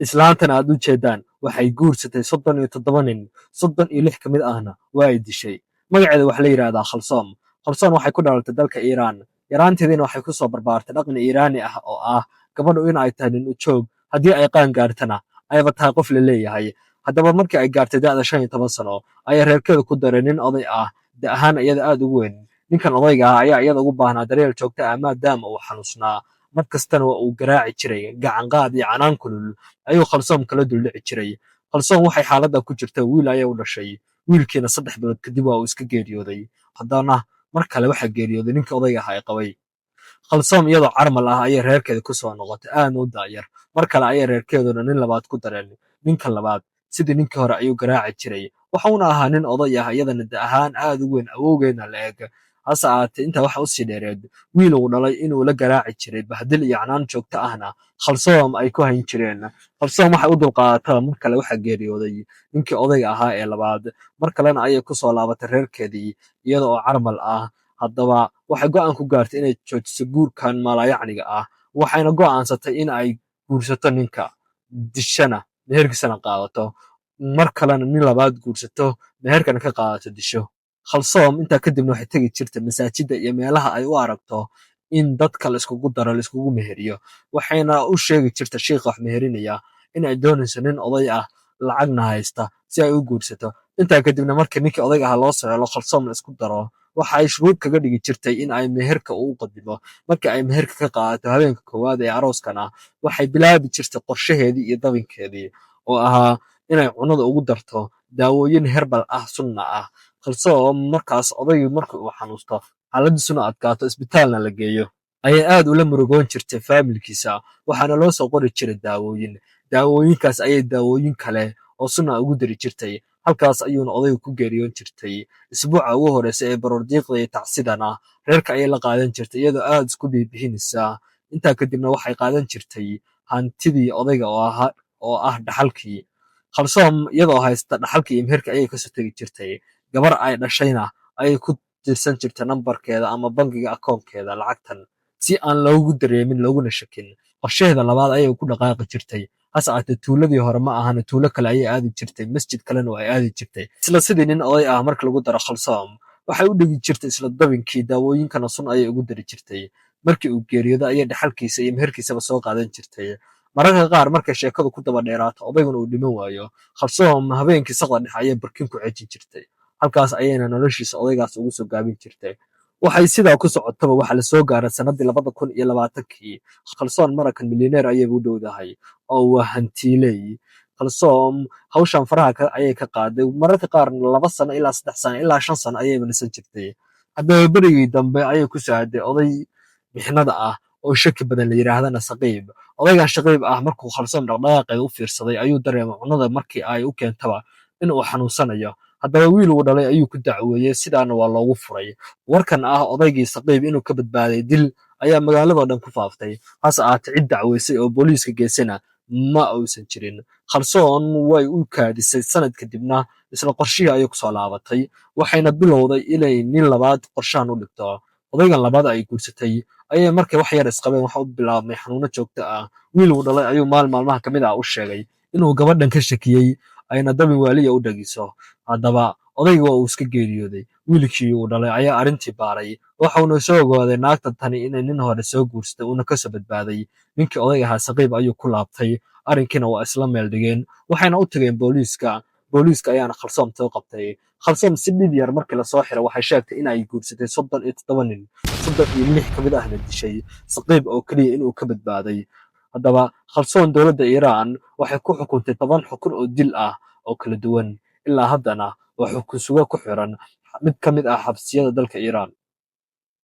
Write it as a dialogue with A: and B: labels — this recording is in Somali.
A: islaantan aad u jeedaan waxay guursatay 37 nin, 36 ka mid ahna waa ay dishay. Magaceeda waxaa la yidhaahdaa Khalsoom. Khalsoom waxay ku dhalatay dalka Iiraan. Yaraanteediina waxay ku soo barbaartay dhaqan Iiraani ah oo ah gabadhu in ay tahay nin u joog, haddii ay qaan gaartana ayba tahay qof la leeyahay. Haddaba markii ay gaartay da'da 15 sano ayaa reerkeedu ku daray nin oday ah, da ahaan iyada aad ugu weyn. Ninkan odayga ah ayaa iyada ugu baahnaa daryeel joogto ah maadaama uu xanuunsnaa. Mar kastana waa uu garaaci jiray, gacan qaad iyo canaan kulul ayuu Khalsoom kala duldhici jiray. Khalsoom waxay xaaladda ku jirtay wiil ayay u dhashay. Wiilkiina 3 bilood kadib waa uu iska geeriyooday. Haddana mar kale waxaa geeriyooday ninkii odayga ahaa ee qabay. Khalsoom iyadoo carmal ah ayay reerkeeda ku soo noqotay, aadna u daayar. Mar kale ayay reerkeeduna nin labaad ku dareen. Ninkan labaad sidii ninkii hore ayuu garaaci jiray. Waxuuna ahaa nin oday ah, iyadana da ahaan aad u weyn, awowgeedna la eg. Hase ahaatee intaa waxa u sii dheereed wiil uu dhalay inuu la garaaci jiray, bahdil iyo canaan joogto ahna Khalsoom ay ku hayn jireen. Khalsoom waxay u dulqaadataba mar kale waxaa geeriyooday ninkii odayga ahaa ee labaad. Mar kalena ayay ku soo laabatay reerkeedii iyada oo carmal ah. Haddaba waxay go'aan ku gaartay inay joojiso guurkan maalayacniga ah, waxayna go'aansatay in ay guursato ninka, dishana, meherkiisana qaadato. Mar kalena nin labaad guursato, meherkana ka qaadato, disho. Khalsoom intaa kadibna waxay tegi jirtay masaajidda iyo meelaha ay u aragto in dadka la iskugu daro, la iskugu meheriyo. Waxayna u sheegi jirtay shiikha wax meherinaya in ay doonayso nin oday ah, lacagna haysta si ay u guursato. Intaa kadibna markii ninkii odayga ahaa loo soo helo, Khalsoom la isku daro, waxa ay shuruud kaga dhigi jirtay in ay meherka u qadimo. Markii ay meherka ka qaadato habeenka koowaad ee arooskana, waxay bilaabi jirtay qorshaheedii iyo dabinkeedii oo ahaa inay cunada ugu darto daawooyin herbal ah, sunna ah. Khalsoom markaas odaygii markii uu xanuusto, xaaladiisuna adkaato, isbitaalna la geeyo, ayay aad ula murugoon jirtay faamilkiisa. Waxaana loo soo qori jiray daawooyin. Daawooyinkaas ayay daawooyin kale oo sunna ugu dari jirtay. Halkaas ayuuna odaygu ku geeriyoon jirtay. Isbuuca ugu horeysa ee baroordiiqda iyo tacsidana reerka ayay la qaadan jirtay iyadoo aad isku biibixinaysa. Intaa kadibna waxay qaadan jirtay hantidii odayga oo ah dhaxalkii. Khalsoom iyadoo haysta dhaxalkii iyo meherka ayay kasoo tegi jirtay. Gabar ay dhashayna ayay ku tirsan jirtay nambarkeeda ama bangiga akoonkeeda lacagtan si aan loogu dareemin looguna shakin. Qorshaheeda labaad ayay ku dhaqaaqi jirtay. Hase ahaatee tuuladii hore ma ahana, tuulo kale ayay aadi jirtay, masjid kalena waa ay aadi jirtay. Isla sidii nin oday ah marka lagu daro Khalsoom, waxay u dhigi jirtay isla dabinkii, daawooyinkana sun ayay ugu dari jirtay. Markii uu geeriyoodo ayay dhaxalkiisa iyo meherkiisaba soo qaadan jirtay. Mararka qaar markay sheekadu ku daba dheeraato odayguna uu dhiman waayo, Khalsoom habeenkii saqda dhexe ayay barkin ku xejin jirtay. Halkaas ayayna noloshiisa odaygaas ugu soo gaabin jirtay. Waxay sidaa ku socotaba waxaa la soo gaaray sanadii 2020kii. Khalsoom marakan milyaneer ayay u dhowdahay oo waa hantiiley. Khalsoom hawshan faraha ayay ka qaaday. Mararka qaarna 2 sano ilaa 3 sano ilaa 5 sano ayay nasan jirtay. Haddaba berigii dambe ayay ku saaday oday mixnada ah oo shaki badan la yiraahdana Saqiib. Odaygan Shaqiib ah markuu Khalsoom dhaqdhaqaaqeeda u fiirsaday ayuu dareemay cunada markii ay u keentaba in uu xanuunsanayo. Haddaba wiil uu dhalay ayuu ku dacweeyey, sidaana waa loogu furay. Warkan ah odaygii Saqiib inuu ka badbaaday dil ayaa magaaladoo dhan ku faaftay. Hase ahaatee cid dacweysay oo booliiska geysana ma uusan jirin. Khalsoom way u kaadisay sanad kadibna isla qorshihii ayay ku soo laabatay. Waxayna bilowday inay nin labaad qorshahan u dhigto. Odaygan labaad ay guursatay ayay markay wax yar isqabeen waxa u bilaabmay xanuuno joogto ah. Wiil uu dhalay ayuu maalmaha ka mid ah u sheegay inuu gabadhan ka shakiyey ayna dabin waaliya u dhagiso. Haddaba odayga waa uu iska geeriyooday. Wiilkii uu dhalay ayaa arrintii baaray. Waxauna soo ogaaday naagta tani inay nin hore soo guursatay uuna kasoo badbaaday. Ninkii odayga ahaa Saqiib ayuu ku laabtay. Arrinkiina waa isla meel dhigeen. Waxayna u tageen booliiska. Booliiska ayaana Khalsoom soo qabtay. Khalsoom si dhib yar markii lasoo xiray waxay sheegtay in ay guursatay 37 nin, 36 ka mid ahna dishay. Saqiib oo keliya inuu ka badbaaday. Haddaba Khalsoom dowladda Iiraan waxay ku xukuntay 10 xukun oo dil ah oo kala duwan. Ilaa haddana waa xukun sugo ku xiran mid ka mid ah xabsiyada dalka Iiraan.